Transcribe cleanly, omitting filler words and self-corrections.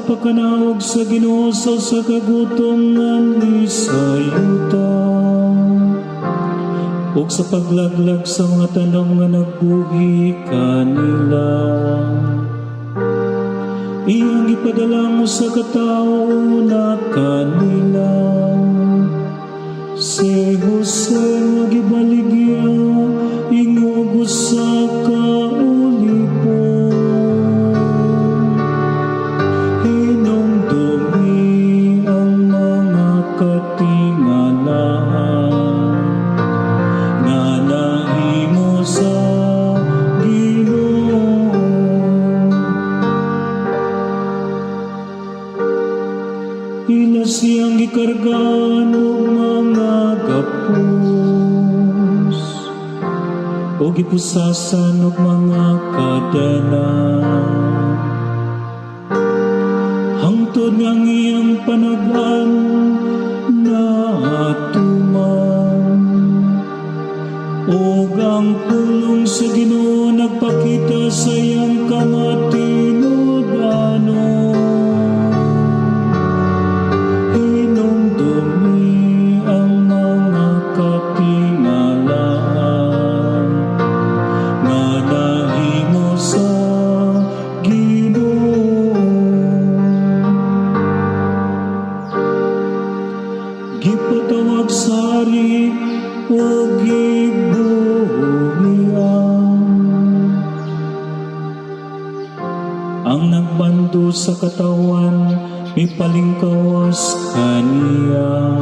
pakanawag sa Ginoo sa kagutom nga isayuta, ug sa paglaglag sa mga tanong nga nagbuhi kanila. Iyang ipadala mo sa katao na kanila, si Jose nga gibaligya ingog sa kaulipon. Hinumdumi ang mga katingalahan nga nahimo sa Ginoo. Ila siyang gikargaan og mga gapos, o gipusasan og mga kadena. Hangtod ngang iyang panagan na atuman, ug ang pulong sa Ginoo nagpakita sa iyang kamatinud-anon. Hinumdumi ang mga katingalahan nga nahimo sa Ginoo. Gipatawag sa hari o gibuhian, ang nagbando sa katawan may palingkawas kaniya.